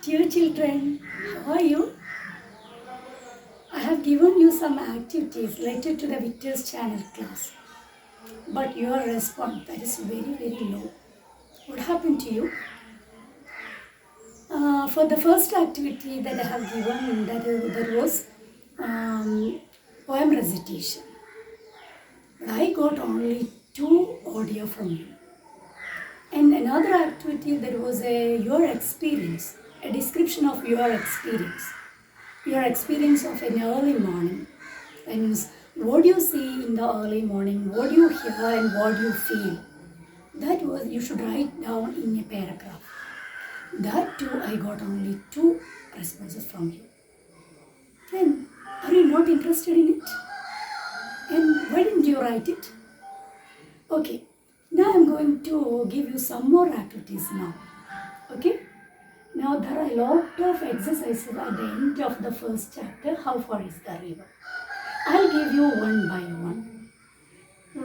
Dear children, how are you? I have given you some activities related to the Victor's channel class, but your response that is very low. What happened to you? For the first activity that I have given, that was poem recitation. But I got only 2 audio from you. And another activity that was your experience, a description of your experience of an early morning. And what you see in the early morning, what you hear and what you feel. That was you should write down in a paragraph. That too I got only 2 responses from you. Then are you not interested in it? And why didn't you write it? Okay, now I'm going to give you some more activities now. Okay? Now there are a lot of exercises at the end of the first chapter. How far is the river? I'll give you one by one.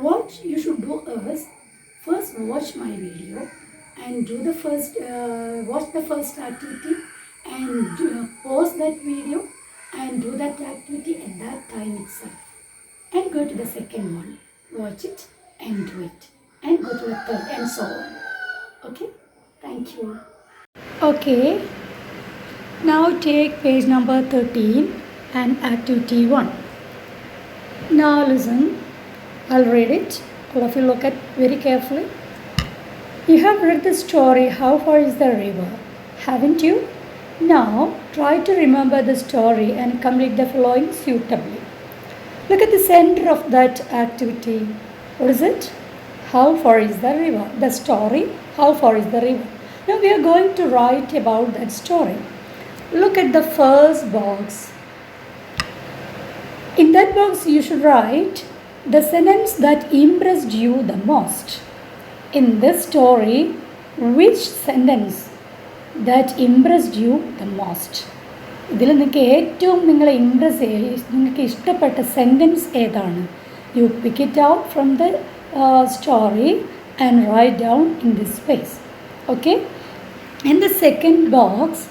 What you should do is first watch my video and do the first watch the first activity and pause that video and do that activity at that time itself. And go to the second one. Watch it and do it. And go to the third and so on. Okay? Thank you. Okay. Now take page number 13 and activity 1. Now listen. I'll read it. All of you look at very carefully. You have read the story How Far is the River? Haven't you? Now try to remember the story and complete the following suitably. Look at the center of that activity. What is it? How far is the river? The story, how far is the river? Now we are going to write about that story. Look at the first box. In that box you should write the sentence that impressed you the most. In this story, which sentence that impressed you the most? ഇതിൽ നിങ്ങൾക്ക് ഏറ്റവും നിങ്ങളെ നിങ്ങൾക്ക് ഇഷ്ടപ്പെട്ട sentence ഏതാണ്? You pick it out from the story and write down in this space. Okay, and the second box,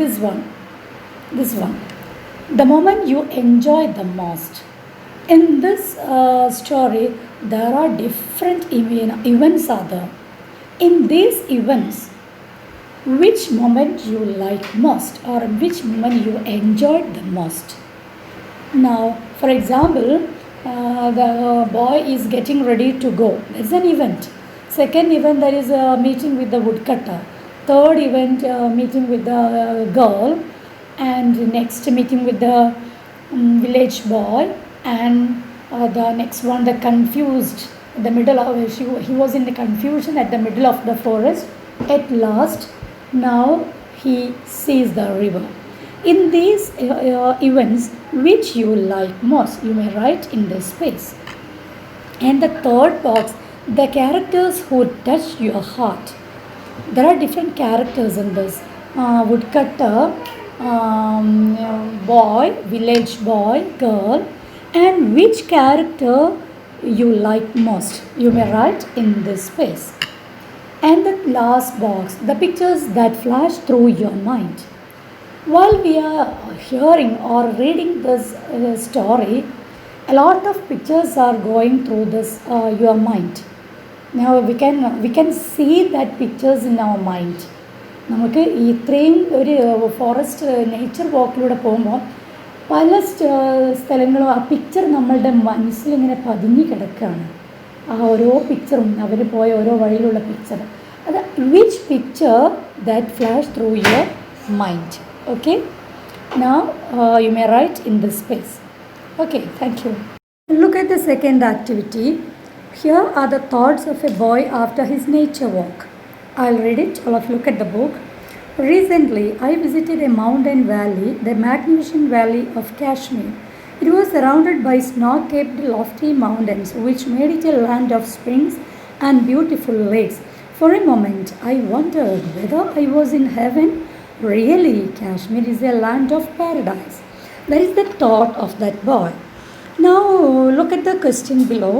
this one, the moment you enjoy the most. In this story, there are different events are there. In these events, which moment you like most or which moment you enjoyed the most? Now, for example, the boy is getting ready to go. That's an event. Second event, there is a meeting with the woodcutter. Third event, meeting with the girl. And next meeting with the village boy, and the next one, the confused, the middle of he was in the confusion at the middle of the forest. At last, now he sees the river. In these events, which you like most, you may write in this space. And the third box, the characters who touch your heart. There are different characters in this. Woodcutter, boy, village boy, girl, and which character you like most, you may write in this space. And the last box, the pictures that flash through your mind. While we are hearing or reading this story, a lot of pictures are going through this your mind. Now we can see that pictures in our mind. നമുക്ക് ഇത്രയും ഒരു forest nature വാക്കിലൂടെ പോകുമ്പോൾ പല സ്ഥലങ്ങളും ആ picture നമ്മളുടെ മനസ്സിലിങ്ങനെ പതിഞ്ഞ് കിടക്കുകയാണ്. ആ ഓരോ പിക്ചറും അവർ പോയ ഓരോ വഴിയിലുള്ള പിക്ചർ, അത് which picture that flash through your mind. Okay, now you may right in this space. Okay, thank you. Look at the second activity. Here are the thoughts of A boy after his nature walk. I'll read it. All of you look at the book. Recently, I visited a mountain valley, the magnificent valley of Kashmir. It was surrounded by snow-capped lofty mountains, which made it a land of springs and beautiful lakes. For a moment, I wondered whether I was in heaven. Really, Kashmir is a land of paradise. That is the thought of that boy. Now, look at the question below.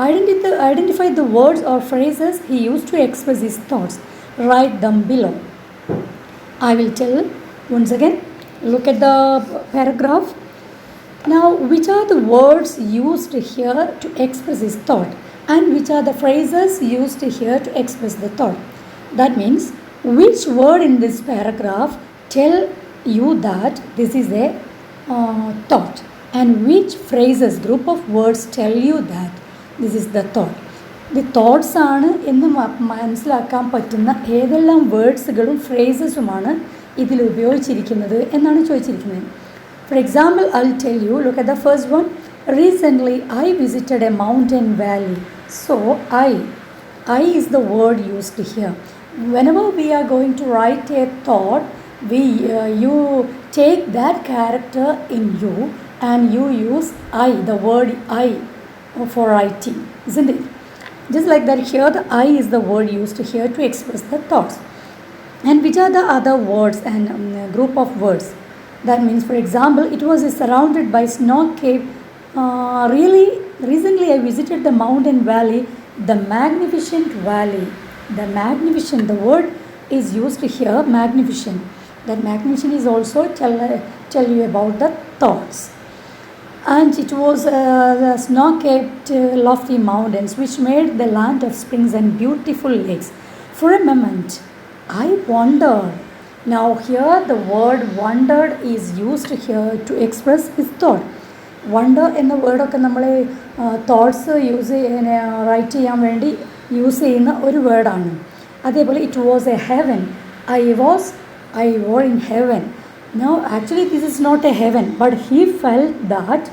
Identify the words or phrases he used to express his thoughts. Write them below. I will tell once again. Look at the paragraph. Now, which are the words used here to express his thought, and which are the phrases used here to express the thought? That means, which word in this paragraph tell you that this is a thought, and which phrases, group of words tell you that this is the thought. The thoughts ആണ് എന്ന് മനസ്സിലാക്കാൻ പറ്റുന്ന ഏതെല്ലാം വേർഡ്സുകളും ഫ്രേസസുമാണ് ഇതിൽ ഉപയോഗിച്ചിരിക്കുന്നത് എന്നാണ് ചോദിച്ചിരിക്കുന്നത്. For example, I'll tell you, look at the first one. Recently, I visited a mountain valley. So, I is the word used here. Whenever we are going to write a thought, you take that character in you and you use I, the word I for writing, isn't it? Just like that, here the I is the word used here to express the thoughts. And which are the other words and group of words? That means, for example, it was surrounded by snow cave. Recently I visited the mountain valley, the magnificent valley. The magnificent, the word is used here, magnificent. That magnificent is also tell you about the thoughts. And it was the snow-capped lofty mountains which made the land of springs and beautiful lakes. For a moment, I wondered. Now here the word wondered is used here to express his thought. Wonder എന്ന വേർഡൊക്കെ നമ്മൾ thoughts right ചെയ്യാൻ വേണ്ടി use ചെയ്യുന്ന ഒരു വേർഡാണ്. അതേപോലെ it was A heaven. I was in heaven. Now actually this is not a heaven, but he felt that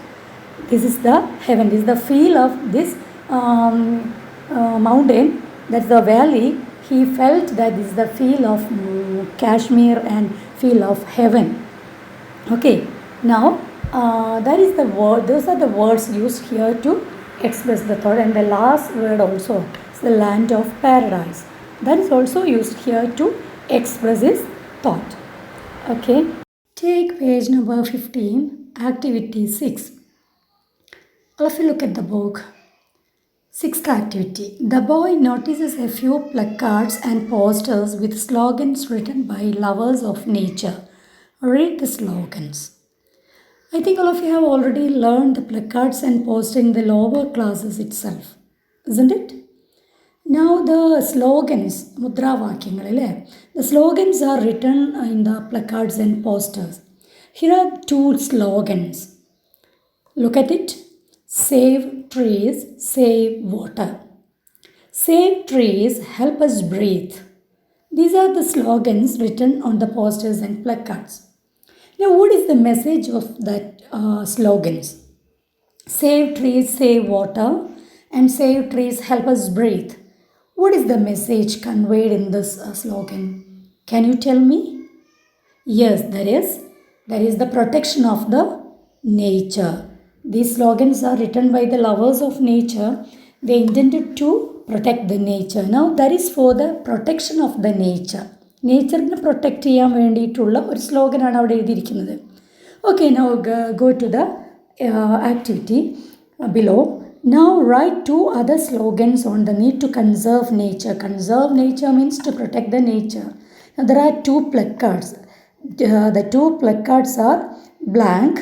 this is the heaven. This is the feel of this mountain, that's the valley. He felt that this is the feel of Kashmir and feel of heaven. Okay, now that is the word. Those are the words used here to express the thought. And the last word also is the land of paradise. That is also used here to express his thought. Okay, take page number 15, activity 6. If you look at the book, sixth activity. The boy notices a few placards and posters with slogans written by lovers of nature. Read the slogans. I think all of you have already learned the placards and posters in the lower classes itself, isn't it? Now the slogans, mudravakyangale, the slogans are written in the placards and posters. Here are two slogans. Look at it. Save trees, save water. Save trees, help us breathe. These are the slogans written on the posters and placards. Now, what is the message of that slogans? Save trees, save water, and save trees, help us breathe. What is the message conveyed in this slogan? Can you tell me? Yes, that is the protection of the nature. These slogans are written by the lovers of nature. They intended to protect the nature. Now that is for the protection of the nature. നേച്ചറിനെ protect ചെയ്യാൻ വേണ്ടിയിട്ടുള്ള ഒരു സ്ലോഗനാണ് അവിടെ എഴുതിയിരിക്കുന്നത്. Okay, now go to the activity below. Now write two other slogans on the need to conserve nature. Conserve nature means to protect the nature. Now there are two placards. The two placards are blank.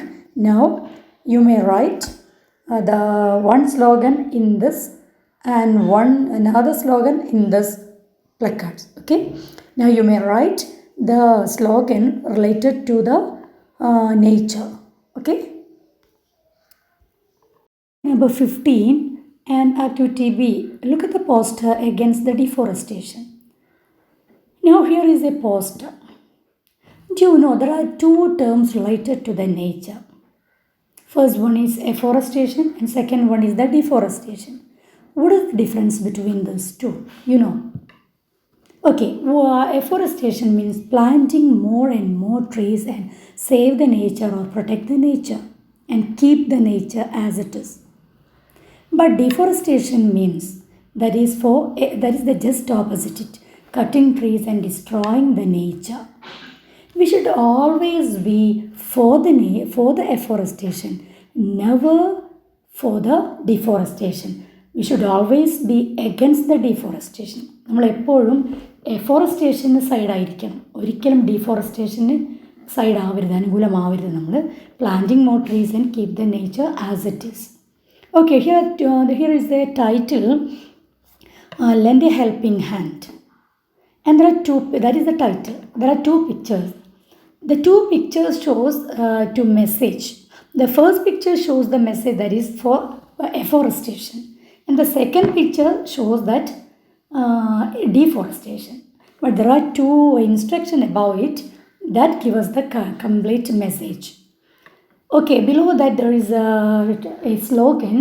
Now you may write the one slogan in this and another slogan in this placards. Okay, now you may write the slogan related to the nature. Okay, number 15 and activity B. Look at the poster against the deforestation. Now here is a poster. Do you know there are two terms related to the nature? First one is afforestation and second one is the deforestation. What is the difference between those two? You know. Okay, afforestation means planting more and more trees and save the nature or protect the nature and keep the nature as it is. But deforestation means that is the just opposite, cutting trees and destroying the nature. We should always be for the afforestation, never for the deforestation. We should always be against the deforestation. നമ്മൾ എപ്പോഴും എഫോറസ്റ്റേഷന് സൈഡായിരിക്കണം, ഒരിക്കലും ഡീഫോറസ്റ്റേഷന് side ആവരുത്, അനുകൂലമാവരുത്. നമ്മൾ planting more trees and keep the nature as it is. Okay, here is the title, Lend a Helping Hand. And there are two, that is the title. There are two pictures. The two pictures shows two message. The first picture shows the message that is for afforestation. And the second picture shows that deforestation. But there are two instructions above it that give us the complete message. Okay, below that there is a slogan,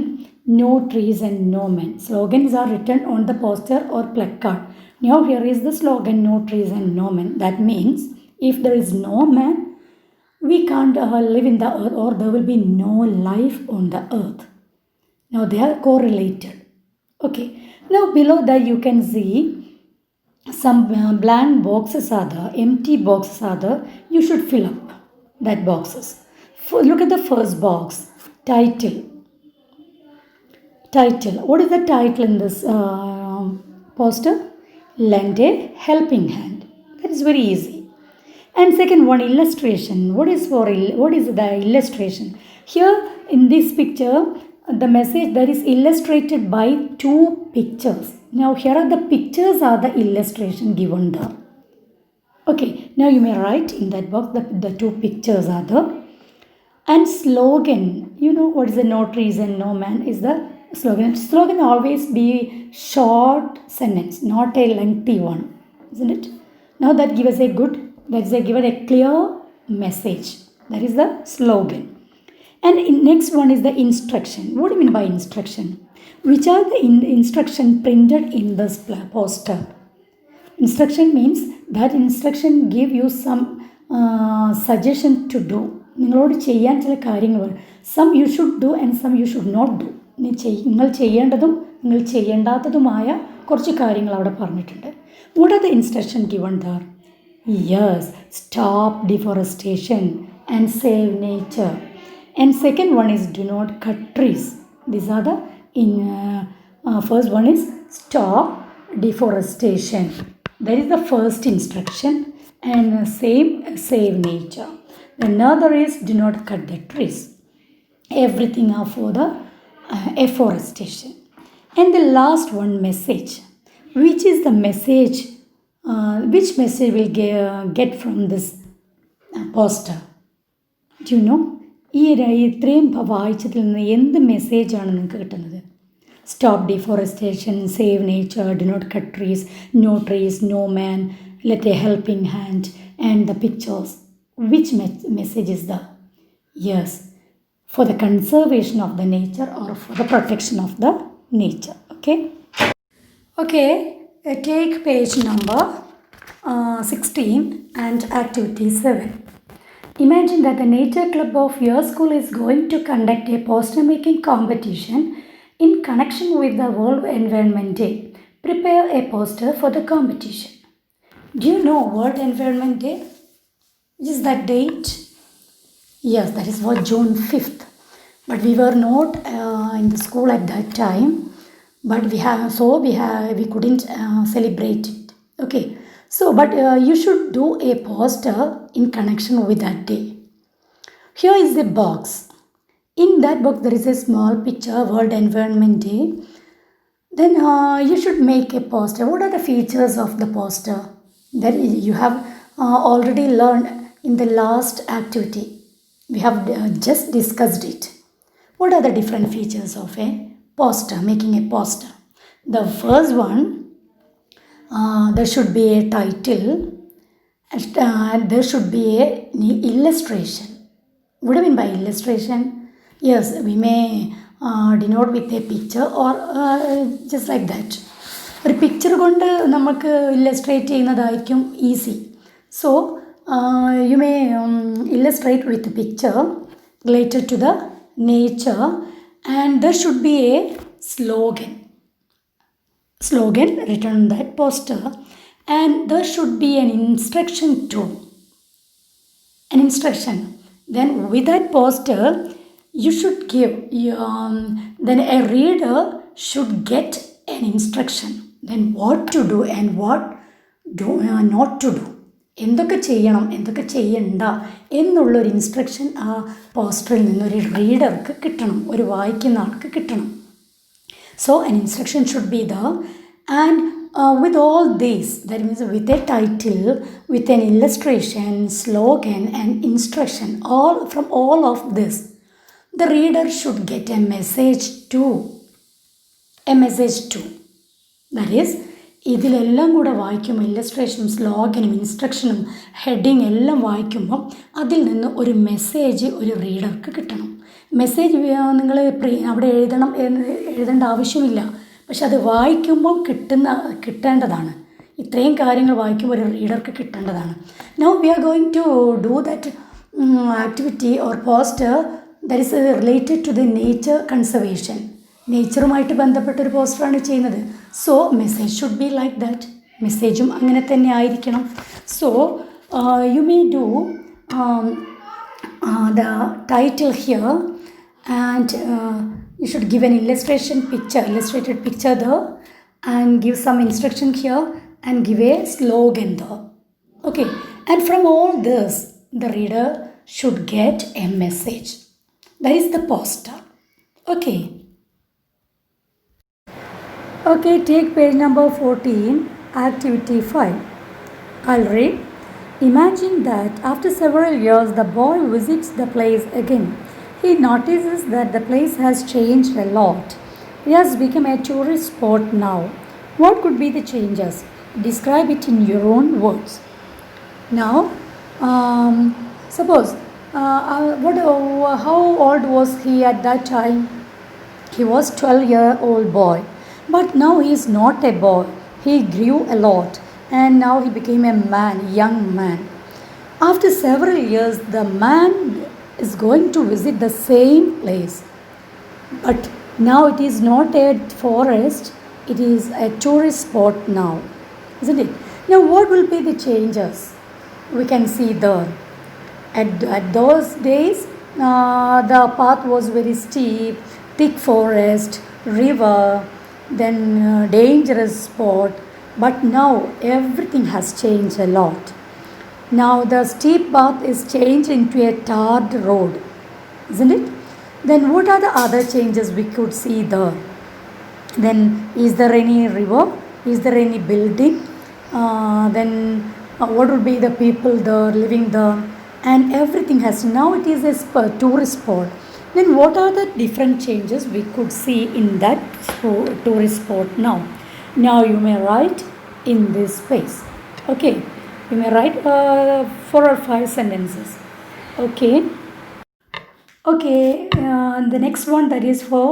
no trees and no men. Slogans are written on the poster or placard. Now here is the slogan, no trees and no men. That means if there is no man, we can't live in the earth, or there will be no life on the earth. Now they are correlated. Okay, now below that you can see some blank boxes are there, empty boxes are there. You should fill up that boxes. Look at the first box, title. What is the title in this poster? Lend a Helping Hand. That is very easy. And second one, illustration. What is the illustration? Here in this picture, the message that is illustrated by two pictures. Now here are the pictures are the illustration given there. Okay, now you may write in that box the two pictures are there. And slogan, you know what is the no trees and no man is the slogan. Slogan always be short sentence, not a lengthy one, isn't it? Now that gives us given a clear message. That is the slogan. And next one is the instruction. What do you mean by instruction? Which are the instruction printed in this poster? Instruction means that instruction give you some suggestion to do. നിങ്ങളോട് ചെയ്യാൻ ചില കാര്യങ്ങൾ, some you should do and some you should not do. നിങ്ങൾ ചെയ്യേണ്ടതും നിങ്ങൾ ചെയ്യേണ്ടാത്തതുമായ കുറച്ച് കാര്യങ്ങൾ അവിടെ പറഞ്ഞിട്ടുണ്ട്. What are the instruction given there? Yes, stop deforestation and save nature. And second one is do not cut trees. These are the first one is stop deforestation. That is the first instruction. And save nature. Another is do not cut the trees. Everything are for the afforestation. And the last one, message. Which is the message? Which message will get from this poster? Do you know? ഈ ഇത്രയും വായിച്ചതിൽ നിന്ന് എന്ത് മെസ്സേജാണ് നിങ്ങൾക്ക് കിട്ടുന്നത്? Stop deforestation, save nature, do not cut trees, no man, let a helping hand, and the pictures. Which message is the? Yes, for the conservation of the nature or for the protection of the nature. Okay, take page number 16 and activity 7. Imagine that the nature club of your school is going to conduct a poster making competition in connection with the World Environment Day. Prepare a poster for the competition. Do you know World Environment Day? Is that date? Yes, that is for June 5th. But we were not in the school at that time. But we couldn't celebrate it. Okay. So, but you should do a poster in connection with that day. Here is the box. In that box, there is a small picture, World Environment Day. Then you should make a poster. What are the features of the poster? That you have already learned in the last activity. We have just discussed it. What are the different features of a poster, making a poster? The first one, there should be a title, there should be an illustration. What do you mean by illustration? Yes, we may denote with a picture or just like that. ഒരു picture കൊണ്ട് നമുക്ക് illustrate ചെയ്യുന്നതായിരിക്കും easy. So you may illustrate with a picture related to the nature, and there should be a slogan written on that poster, and there should be an instruction too. Then with that poster you should give then a reader should get an instruction, then what to do and what not to do, എന്തൊക്കെ ചെയ്യണം എന്തൊക്കെ ചെയ്യണ്ട എന്നുള്ളൊരു instruction ആ പോസ്റ്ററിൽ നിന്നൊരു റീഡർക്ക് കിട്ടണം, ഒരു വായിക്കുന്ന ആൾക്ക് കിട്ടണം. So an instruction should be there, and with all these, that means with a title, with an illustration, slogan and instruction, all from all of this, the reader should get a message too. A message too. That is, ഇതിലെല്ലാം കൂടെ വായിക്കുമ്പോൾ ഇല്ലസ്ട്രേഷനും സ്ലോഗനും ഇൻസ്ട്രക്ഷനും heading എല്ലാം വായിക്കുമ്പോൾ അതിൽ നിന്ന് ഒരു message ഒരു റീഡർക്ക് കിട്ടണം. മെസ്സേജ് നിങ്ങൾ അവിടെ എഴുതേണ്ട ആവശ്യമില്ല, പക്ഷെ അത് വായിക്കുമ്പോൾ കിട്ടേണ്ടതാണ്. ഇത്രയും കാര്യങ്ങൾ വായിക്കുമ്പോൾ ഒരു റീഡർക്ക് കിട്ടേണ്ടതാണ്. Now we are going to do that activity or poster that is related to the nature conservation. നേച്ചറുമായിട്ട് ബന്ധപ്പെട്ടൊരു പോസ്റ്ററാണ് ചെയ്യുന്നത്. So message should be like that. മെസ്സേജും അങ്ങനെ തന്നെ ആയിരിക്കണം. So you may do the title here, and you should give an illustrated picture there, and give some instruction here, and give a slogan there. Okay, and from all this the reader should get a message. That is the poster. Okay, take page number 14, activity 5. I'll read. Imagine that after several years the boy visits the place again. He notices that the place has changed a lot. It has become a tourist spot now. What could be the changes? Describe it in your own words. Now, suppose, how old was he at that time? He was 12-year-old boy. But now he is not a boy. He grew a lot, and now he became a man, young man. After several years, the man is going to visit the same place. But now it is not a forest, it is a tourist spot now, isn't it? Now what will be the changes we can see there? At those days, the path was very steep, thick forest, river, then dangerous spot. But now everything has changed a lot. Now the steep path is changed into a tarred road, isn't it? Then what are the other changes we could see there? Then is there any river? Is there any building? Then what will be the people there living there? And everything has, now it is a tourist spot. Then what are the different changes we could see in that tourist spot now? Now you may write in this space. Okay, you may write 4 or 5 sentences. Okay, the next one, that is for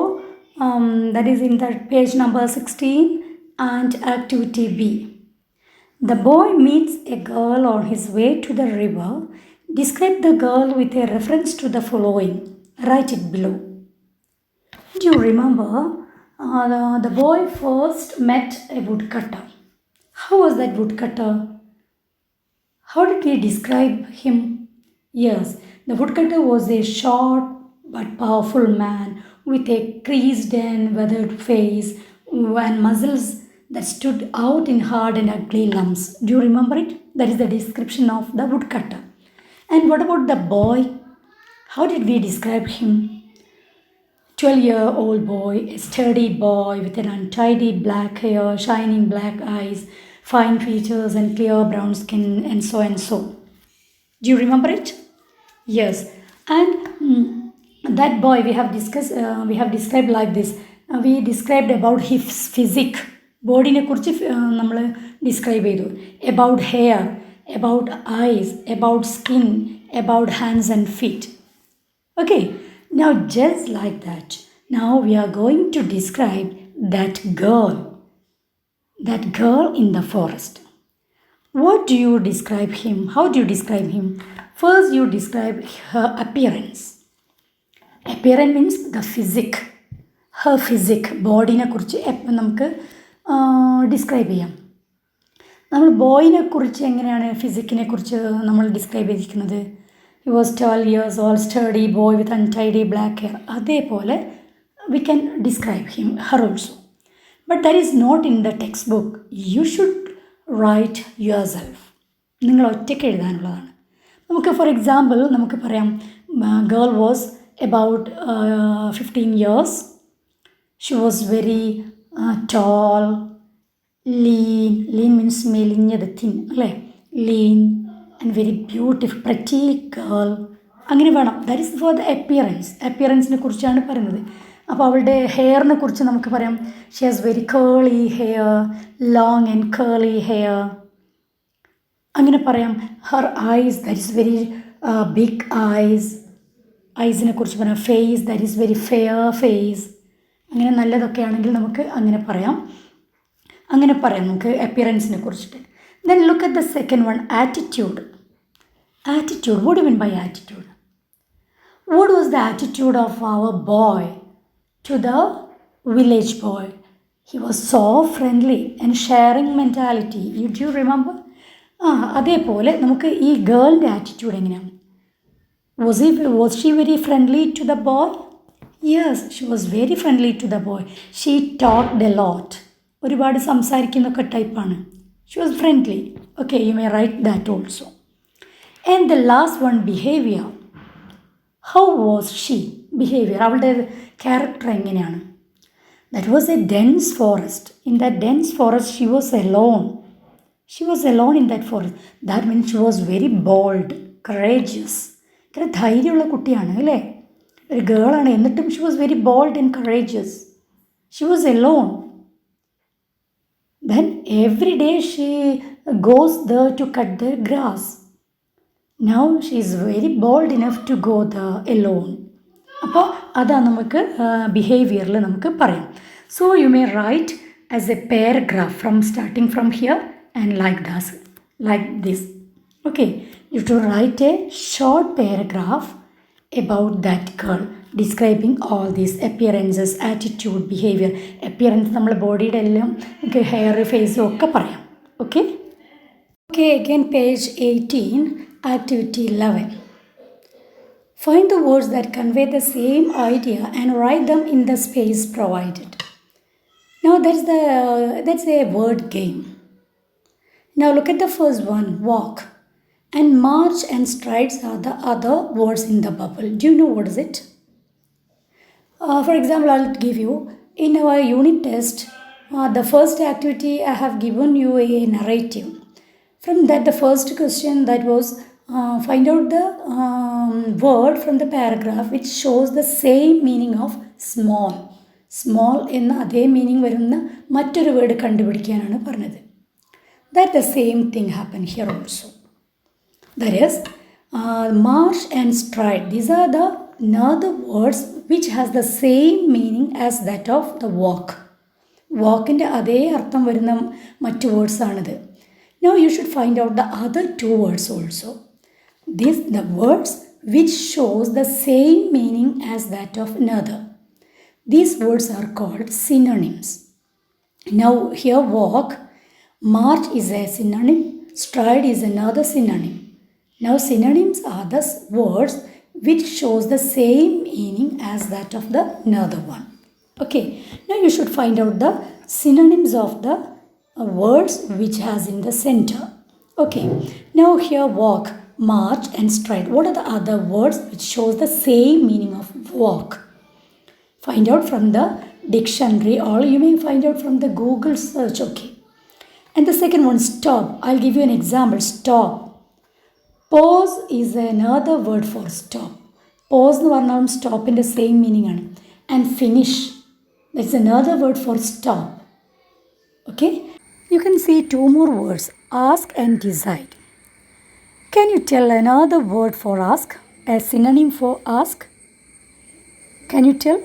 that is in the page number 16 and activity B. The boy meets a girl on his way to the river. Describe the girl with a reference to the following. Write it below. Do you remember the boy first met a woodcutter? How was that woodcutter? How did he describe him? Yes, the woodcutter was a short but powerful man with a creased and weathered face and muscles that stood out in hard and ugly lumps. Do you remember it? That is the description of the woodcutter. And what about the boy? How did we describe him? 12-year-old boy, a sturdy boy with an untidy black hair, shining black eyes, fine features and clear brown skin, and so and so. Do you remember it? Yes. And that boy we have described like this. We described about his physique. ബോഡിനെ കുറിച്ച് നമ്മൾ describe ചെയ്തു. About hair, about eyes, about skin, about hands and feet. Okay, now just like that, now we are going to describe that girl in the forest. What do you describe him? How do you describe him? First, you describe her appearance. Appearance means the physique. Her physique, ബോഡിനെ കുറിച്ച് നമുക്ക് describe ചെയ്യാം. നമ്മൾ ബോയിനെ കുറിച്ച് എങ്ങനെയാണ് ഫിസിക്കിനെ കുറിച്ച് നമ്മൾ describe ചെയ്തിരിക്കുന്നത്? He was 12 years old, sturdy boy with untidy black hair. അതേപോലെ we can describe her also. But that is not in the textbook. You should write yourself. നിങ്ങൾ ഒറ്റയ്ക്ക് എഴുതാനുള്ളതാണ്. നമുക്ക് ഫോർ എക്സാമ്പിൾ നമുക്ക് പറയാം girl was about 15 years. She was very tall, lean means മെലിഞ്ഞത്, thin അല്ലേ, lean and very beautiful pretty girl, അങ്ങനെ വേണം. ദാറ്റ് ഈസ് ഫോർ ദ അപ്പിയറൻസിനെ കുറിച്ചാണ് പറയുന്നത്. അപ്പോൾ അവളുടെ ഹെയറിനെ കുറിച്ച് നമുക്ക് പറയാം she has very curly hair, long and curly hair, അങ്ങനെ പറയാം. Her eyes, that is very big ഐസിനെ കുറിച്ച് പറയാം. Face, that is very fair face. അങ്ങനെ നല്ലതൊക്കെ ആണെങ്കിൽ നമുക്ക് അങ്ങനെ പറയാം നമുക്ക് അപ്പിയറൻസിനെ കുറിച്ചിട്ട്. Then look at the second one, attitude. What do you mean by attitude? What was the attitude of our boy to the village boy? He was so friendly and sharing mentality. Do you remember? അതേപോലെ നമുക്ക് ഈ ഗേളിൻ്റെ attitude എങ്ങനെയാണ്? Was she very friendly to the boy? Yes, she was very friendly to the boy. She talked a lot. ഒരുപാട് സംസാരിക്കുന്നൊക്കെ ടൈപ്പാണ്. She was friendly. Okay, you may write that also. And the last one, behavior. How was she? Behavior. അവളുടെ character എങ്ങനെയാണ്? That was a dense forest. In that dense forest, she was alone. In that forest. That means she was very bold, courageous. ധൈര്യമുള്ള കുട്ടിയാണ് അല്ലേ, ഒരു ഗേളാണ്, എന്നിട്ടും she was very bold and courageous. She was alone. Then every day she goes there to cut the grass. Now she is very bold enough to go there alone. അപ്പോൾ അതാണ് നമുക്ക് ബിഹേവിയറിൽ നമുക്ക് പറയാം. So you may right as A paragraph from starting from here and like this. Okay, you have to write a short paragraph about that girl describing all these appearances, attitude, behavior. Appearance നമ്മൾ ബോഡിയുടെ എല്ലാം നമുക്ക് hair ഫേസും ഒക്കെ പറയാം. Okay, again page 18, activity 11. Find the words that convey the same idea and write them in the space provided. Now that's a word game. Now look at the first one, walk. And march and strides are the other words in the bubble. Do you know what is it? For example, I'll give you, in our unit test, the first activity I have given you a narrative. From that, the first question that was, find out the word from the paragraph which shows the same meaning of small. Small എന്ന അതേ meaning വരുന്ന മറ്റൊരു word കണ്ടുപിടിക്കാനാണ് പറഞ്ഞത്. That the same thing happened here also. That is, march and stride. These are the another words which has the same meaning as that of the walk. Walkinte അതേ അർത്ഥം വരുന്ന മറ്റു words ആണിത്. Now you should find out the other two words also. The words which shows the same meaning as that of another. These words are called synonyms. Now here walk, march is a synonym, stride is another synonym. Now synonyms are the words which shows the same meaning as that of the another one. Okay, now you should find out the synonyms of the words which has in the center. Okay, now here walk, march and stride. What are the other words which shows the same meaning of walk? Find out from the dictionary, or you may find out from the Google search. Okay, and the second one, stop. I'll give you an example. Stop. Pause is another word for stop. Pause എന്ന് പറഞ്ഞാലും സ്റ്റോപ്പിൻ്റെ same meaning ആണ്. And finish, that's another word for stop. Okay, you can see two more words, ask and decide. Can you tell another word for ask, a synonym for ask? Can you tell?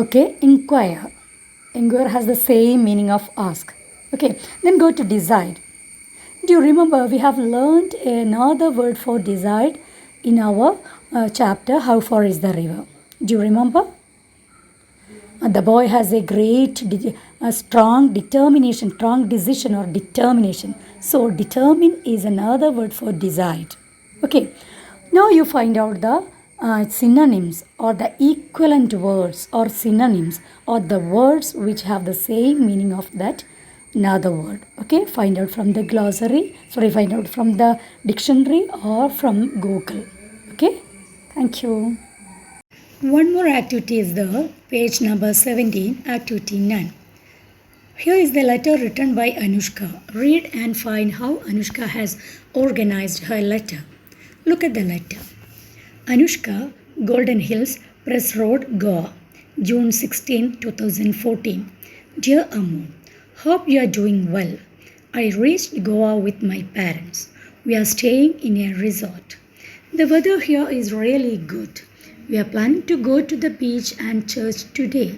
Okay, inquire. Inquire has the same meaning of ask. Okay, then go to decide. Do you remember we have learned another word for decide in our chapter, How Far is the River? Do you remember? The boy has a strong determination, strong decision or determination. So determine is another word for decide. Okay, now you find out the synonyms or the equivalent words or synonyms or the words which have the same meaning of that another word. Okay, find out from the glossary, find out from the dictionary or from Google. Okay, thank you. One more activity is the page number 17, activity 9. Here is the letter written by Anushka. Read and find how Anushka has organized her letter. Look at the letter. Anushka, Golden Hills, Press Road, Goa, June 16, 2014. Dear Amu, hope you are doing well. I reached Goa with my parents. We are staying in a resort. The weather here is really good. We are planning to go to the beach and church today.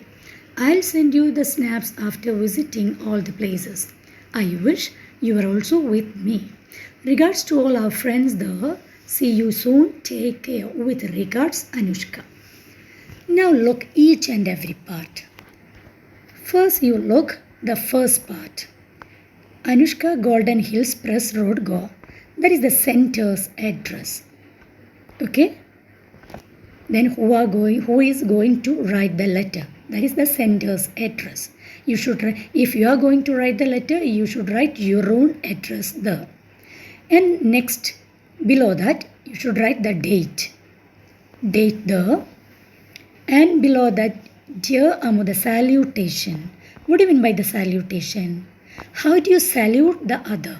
I'll send you the snaps after visiting all the places. I wish you were also with me. Regards to all our friends there. See you soon. Take care. With regards, Anushka. Now look each and every part. First you look the first part. Anushka, Golden Hills, Press Road, Goa. That is the center's address. Okay? Then who is going to write the letter? That is the sender's address. You should write, if you are going to write the letter, you should write your own address there. And next, below that, you should write the date. Date there. And below that, dear Amu, the salutation. What do you mean by the salutation? How do you salute the other?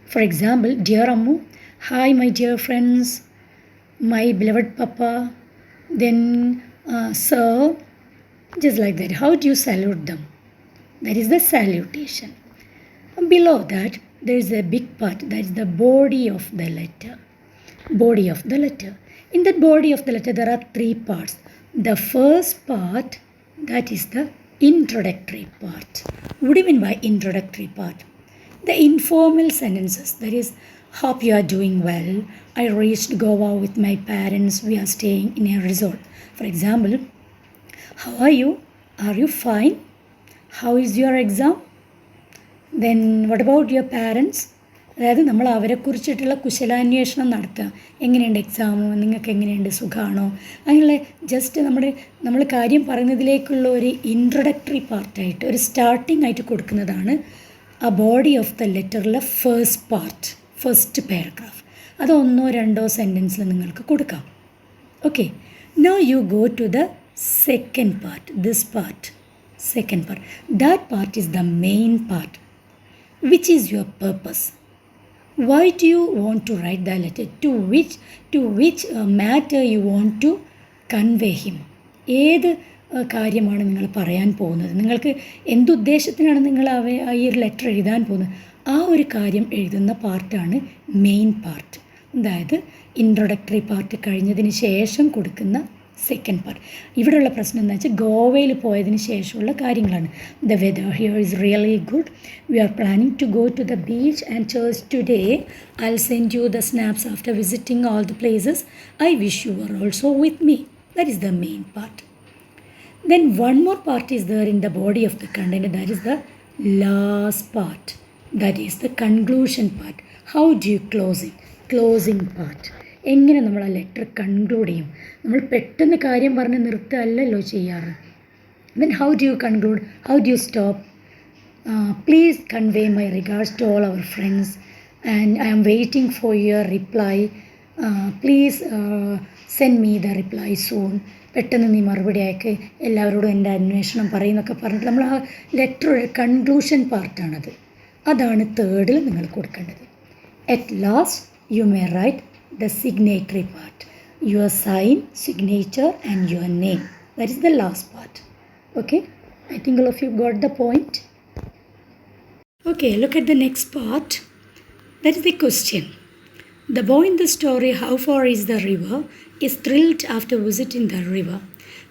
For example, dear Amu, hi my dear friends, my beloved Papa, then sir, just like that. How do you salute them? That is the salutation. Below that, there is a big part, that is the body of the letter. Body of the letter. In that body of the letter, there are three parts. The first part, that is the introductory part. What do you mean by introductory part? The informal sentences, that is, hope you are doing well. I reached Goa with my parents. We are staying in a resort. For example, how are you? Are you fine? How is your exam? Then what about your parents? അതായത് നമ്മൾ അവരെക്കുറിച്ചിട്ടുള്ള കുശലാന്വേഷണം നടത്തുക. എങ്ങനെയുണ്ട് എക്സാമോ, നിങ്ങൾക്ക് എങ്ങനെയുണ്ട്, സുഖമാണോ, അങ്ങനെയുള്ള just നമ്മൾ കാര്യം പറയുന്നതിലേക്കുള്ള ഒരു ഇൻട്രൊഡക്ടറി പാർട്ടായിട്ട് ഒരു സ്റ്റാർട്ടിംഗ് ആയിട്ട് കൊടുക്കുന്നതാണ് ആ ബോഡി ഓഫ് ദ ലെറ്ററിലെ ഫസ്റ്റ് പാർട്ട്, ഫസ്റ്റ് പാരഗ്രാഫ്. അത് ഒന്നോ രണ്ടോ സെൻറ്റൻസിൽ നിങ്ങൾക്ക് കൊടുക്കാം. Okay, now you go to the second part, this part, second part. That part is the main part. Which is your purpose? Why do you want to write the letter? To which matter you want to convey him? ഏത് കാര്യമാണ് നിങ്ങൾ പറയാൻ പോകുന്നത്? നിങ്ങൾക്ക് എന്തുദ്ദേശത്തിനാണ് നിങ്ങൾ ഈ ഒരു letter എഴുതാൻ പോകുന്നത്? ആ ഒരു കാര്യം എഴുതുന്ന പാർട്ടാണ് മെയിൻ പാർട്ട്. അതായത് ഇൻട്രൊഡക്ടറി പാർട്ട് കഴിഞ്ഞതിന് ശേഷം കൊടുക്കുന്ന സെക്കൻഡ് പാർട്ട്. ഇവിടെയുള്ള പ്രശ്നം എന്താ വെച്ചാൽ ഗോവയിൽ പോയതിന് ശേഷമുള്ള കാര്യങ്ങളാണ്. The weather here is really good. We are planning to go to the beach and church today. I will send you the snaps after visiting all the places. I wish you are also with me. That is the main part. Then one more part is there in the body of the content. That is the last part. That is the conclusion part. How do you close it? Closing part. എങ്ങനെ നമ്മൾ ആ letter conclude ചെയ്യും? നമ്മൾ പെട്ടെന്ന് കാര്യം പറഞ്ഞ് നിർത്തുകയല്ലല്ലോ ചെയ്യാറ്. Then how do you conclude? How do you stop? Please convey my regards to all our friends and I am waiting for your reply. Please send me the reply soon. പെട്ടെന്ന് നീ മറുപടി അയക്ക്, എല്ലാവരോടും എൻ്റെ അന്വേഷണം പറയുന്നൊക്കെ പറഞ്ഞിട്ട് നമ്മൾ ആ ലെറ്റർ കൺക്ലൂഷൻ പാർട്ടാണത്. അതാണ് തേർഡിൽ നിങ്ങൾ കൊടുക്കേണ്ടത്. At last you may right the signatory part, your sign, signature and your name. That is the last part. Okay, I think all of you got the point. Okay, look at the next part. That is the question. The boy in the story, how far is the river, is thrilled after visiting the river.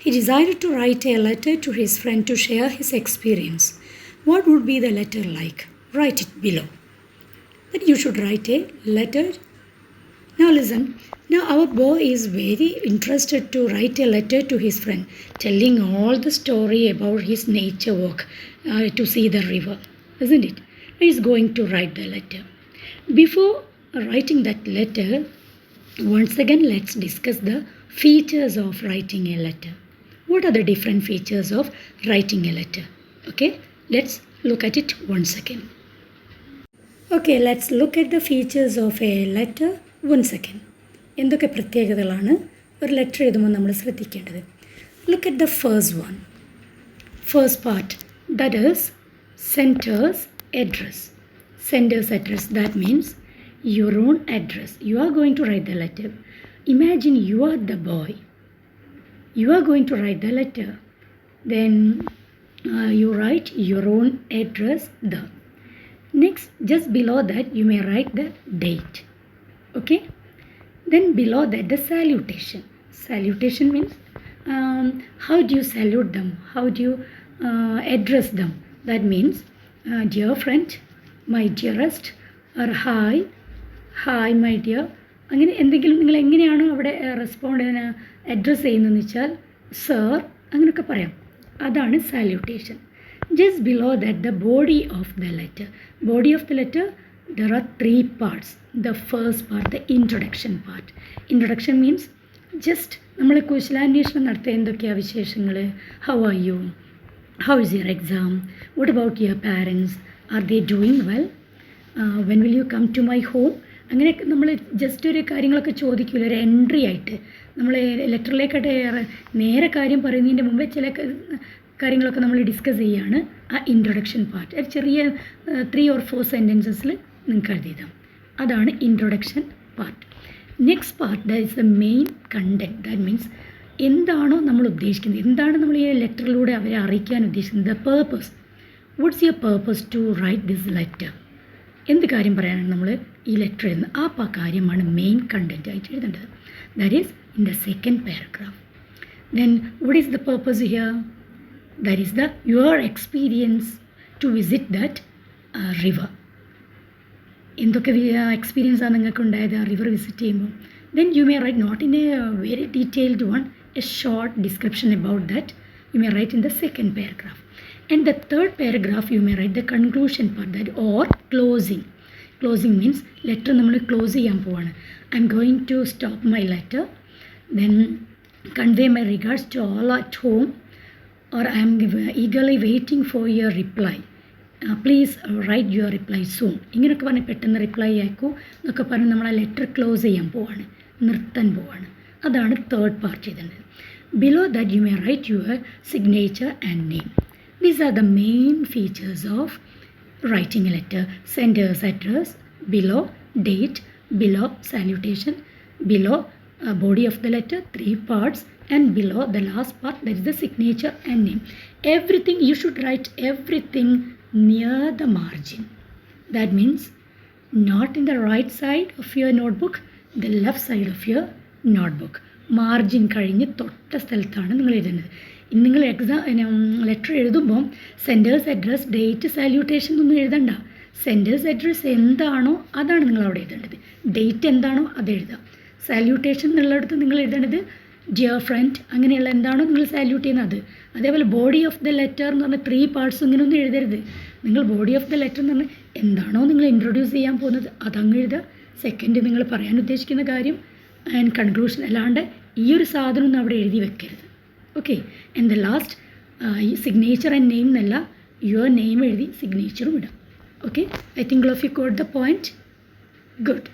He decided to write a letter to his friend to share his experience. What would be the letter like? Write it below. That you should write a letter. Now listen, now our boy is very interested to write a letter to his friend, telling all the story about his nature walk to see the river, isn't it? He is going to write the letter. Before writing that letter, once again let's discuss the features of writing a letter. What are the different features of writing a letter? Okay, let's look at it once again. Okay, let's look at the features of a letter once again. എന്തൊക്കെ പ്രത്യേകതകളാണ് ഒരു letter എഴുതുമ്പോൾ നമ്മൾ ശ്രദ്ധിക്കേണ്ടത്? Look at the first one. First part, that is sender's address. Sender's address, that means your own address. You are going to write the letter. Imagine you are the boy. You are going to write the letter. Then you write your own address there. Next, just below that, you may write the date. Okay? Then below that, the salutation. Salutation means how do you salute them? How do you address them? That means, dear friend, my dearest, or hi my dear. അങ്ങനെ എന്തെങ്കിലും നിങ്ങൾ എങ്ങനെയാണോ അവിടെ respond address ചെയ്യുന്നതെന്ന് വെച്ചാൽ sir അങ്ങനെയൊക്കെ പറയാം. അതാണ് salutation. Just below that, the body of the letter. Body of the letter, there are 3 parts. The first part, the introduction part. Introduction means just നമ്മൾ കുശലാന്വേഷണം നടത്തുക. എന്തൊക്കെയാണ് വിശേഷങ്ങൾ? How are you? How is your exam? What about your parents? Are they doing well? When will you come to my home? അങ്ങനെ നമ്മൾ just ഒരു കാര്യങ്ങളൊക്കെ ചോദിക്കില്ല, ഒരു എൻട്രി ആയിട്ട് നമ്മൾ ലെറ്ററിലേക്കായിട്ട് നേരെ കാര്യം പറയുന്നതിൻ്റെ മുമ്പേ ചില കാര്യങ്ങളൊക്കെ നമ്മൾ ഡിസ്കസ് ചെയ്യുകയാണ് ആ ഇൻട്രൊഡക്ഷൻ പാർട്ട്. ഒരു ചെറിയ 3 or 4 സെൻറ്റൻസസിൽ നിങ്ങൾക്ക് എഴുതിയതാം. അതാണ് introduction part. Next part, that is the main content. That means എന്താണോ നമ്മൾ ഉദ്ദേശിക്കുന്നത്, എന്താണ് നമ്മൾ ഈ ലെറ്ററിലൂടെ അവരെ അറിയിക്കാൻ ഉദ്ദേശിക്കുന്നത്. The purpose. What's your purpose to write this letter? എന്ത് കാര്യം പറയാനാണ് നമ്മൾ ഈ ലെറ്റർ എഴുതുന്നത്? ആ കാര്യമാണ് മെയിൻ കണ്ടൻറ്റ് ആയിട്ട് എഴുതേണ്ടത്. That is in the second paragraph. Then what is the purpose here? That is your experience to visit that river. എന്തൊക്കെ എക്സ്പീരിയൻസ് ആണ് നിങ്ങൾക്ക് ഉണ്ടായത് ആ റിവർ വിസിറ്റ് ചെയ്യുമ്പോൾ? Then you may write not in a very detailed one, a short description about that. You may write in the second paragraph. And the third paragraph you may write the conclusion part, that or closing. Closing means letter നമ്മൾ close ചെയ്യാൻ പോവാണ്. I am going to stop my letter. Then convey my regards to all at home. Or I am eagerly waiting for your reply. Please write your reply soon. ഇങ്ങനെയൊക്കെ പറഞ്ഞ് പെട്ടെന്ന് reply അയക്കൂ എന്നൊക്കെ പറഞ്ഞ് നമ്മൾ ആ ലെറ്റർ ക്ലോസ് ചെയ്യാൻ പോവാണ്, നിർത്താൻ പോവാണ്. അതാണ് തേർഡ് പാർട്ട് ചെയ്തത്. Below that you may write your signature and name. These are the main features of writing A letter. Senders address, below date, below salutation, below body of the letter, 3 parts, and below the last part, that is the signature and name. Everything, you should write everything near the margin. That means not in the right side of your notebook, the left side of your notebook. Margin കഴിഞ്ഞ് തൊട്ട സ്ഥലത്താണ് നിങ്ങൾ എഴുതുന്നത്. നിങ്ങൾ letter എഴുതുമ്പോൾ senders address, date, salutation ഒന്നും എഴുതണ്ട. Senders address എന്താണോ അതാണ് നിങ്ങൾ അവിടെ എഴുതേണ്ടത്. ഡേറ്റ് എന്താണോ അത് എഴുതാം. സാല്യൂട്ടേഷൻ എന്നുള്ളിടത്ത് നിങ്ങൾ എഴുതേണ്ടത് ഡിയർ ഫ്രണ്ട്, അങ്ങനെയുള്ള എന്താണോ നിങ്ങൾ സാല്യൂട്ട് ചെയ്യുന്നത് അത്. അതേപോലെ ബോഡി ഓഫ് ദ ലെറ്റർ എന്ന് പറഞ്ഞാൽ 3 പാർട്സ് ഇങ്ങനെയൊന്നും എഴുതരുത്. നിങ്ങൾ ബോഡി ഓഫ് ദ ലെറ്റർ എന്ന് പറഞ്ഞാൽ എന്താണോ നിങ്ങൾ ഇൻട്രൊഡ്യൂസ് ചെയ്യാൻ പോകുന്നത് അതങ്ങ് എഴുതുക. സെക്കൻഡ് നിങ്ങൾ പറയാൻ ഉദ്ദേശിക്കുന്ന കാര്യം ആൻഡ് കൺക്ലൂഷൻ, അല്ലാണ്ട് ഈ ഒരു സാധനമൊന്നും അവിടെ എഴുതി വെക്കരുത്. ഓക്കെ. ആൻഡ് ദ ലാസ്റ്റ് ഈ സിഗ്നേച്ചർ ആൻഡ് നെയിം എന്നല്ല, യുവർ നെയിം എഴുതി സിഗ്നേച്ചറും ഇടാം. Okay. I think of you got the point. Good.